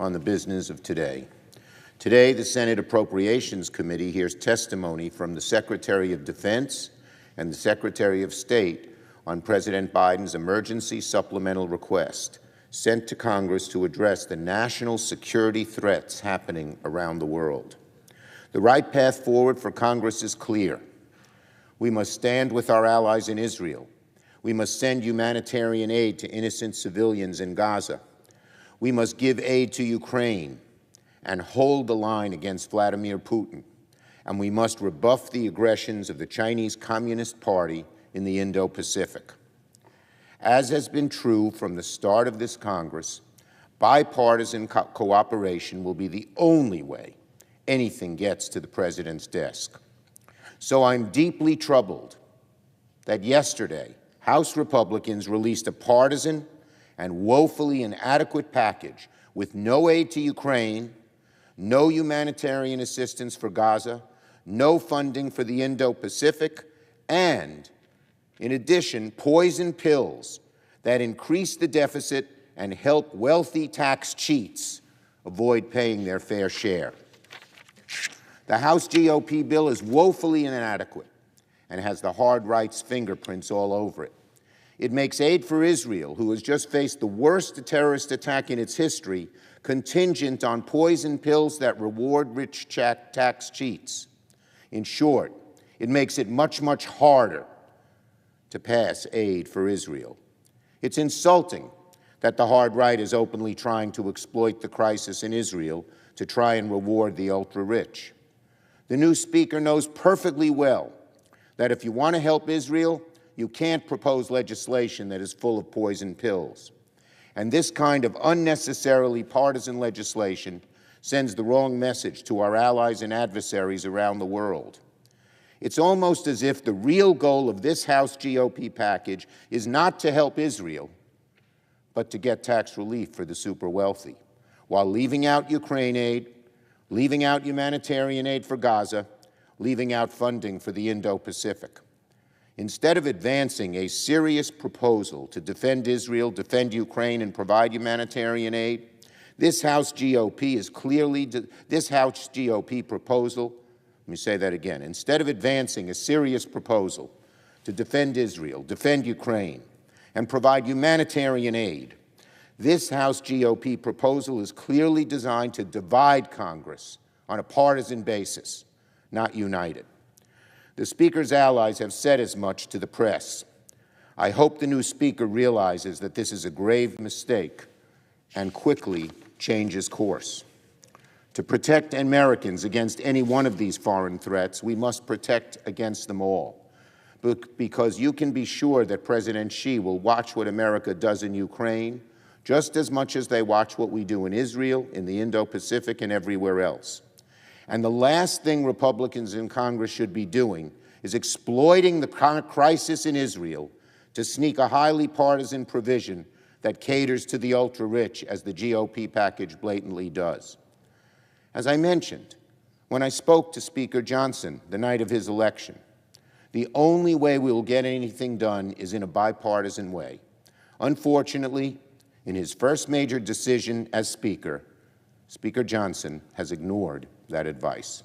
on the business of today. Today, the Senate Appropriations Committee hears testimony from the Secretary of Defense and the Secretary of State on President Biden's emergency supplemental request sent to Congress to address the national security threats happening around the world. The right path forward for Congress is clear. We must stand with our allies in Israel. We must send humanitarian aid to innocent civilians in Gaza. We must give aid to Ukraine and hold the line against Vladimir Putin. And we must rebuff the aggressions of the Chinese Communist Party in the Indo-Pacific. As has been true from the start of this Congress, bipartisan cooperation will be the only way anything gets to the President's desk. So I'm deeply troubled that yesterday, House Republicans released a partisan and woefully inadequate package with no aid to Ukraine, no humanitarian assistance for Gaza, no funding for the Indo-Pacific, and, in addition, poison pills that increase the deficit and help wealthy tax cheats avoid paying their fair share. The House GOP bill is woefully inadequate and has the hard right's fingerprints all over it. It makes aid for Israel, who has just faced the worst terrorist attack in its history, contingent on poison pills that reward rich tax cheats. In short, it makes it much, much harder to pass aid for Israel. It's insulting that the hard right is openly trying to exploit the crisis in Israel to try and reward the ultra-rich. The new Speaker knows perfectly well that if you want to help Israel, you can't propose legislation that is full of poison pills. And this kind of unnecessarily partisan legislation sends the wrong message to our allies and adversaries around the world. It's almost as if the real goal of this House GOP package is not to help Israel, but to get tax relief for the super wealthy, while leaving out Ukraine aid, leaving out humanitarian aid for Gaza, leaving out funding for the Indo-Pacific. Instead of advancing a serious proposal to defend Israel, defend Ukraine, and provide humanitarian aid, this House GOP proposal, let me say that again, instead of advancing a serious proposal to defend Israel, defend Ukraine, and provide humanitarian aid, this House GOP proposal is clearly designed to divide Congress on a partisan basis, not unite it. The Speaker's allies have said as much to the press. I hope the new Speaker realizes that this is a grave mistake and quickly changes course. To protect Americans against any one of these foreign threats, we must protect against them all. Because you can be sure that President Xi will watch what America does in Ukraine just as much as they watch what we do in Israel, in the Indo-Pacific, and everywhere else. And the last thing Republicans in Congress should be doing is exploiting the crisis in Israel to sneak a highly partisan provision that caters to the ultra-rich, as the GOP package blatantly does. As I mentioned, when I spoke to Speaker Johnson the night of his election, the only way we will get anything done is in a bipartisan way. Unfortunately, in his first major decision as Speaker, Speaker Johnson has ignored that advice.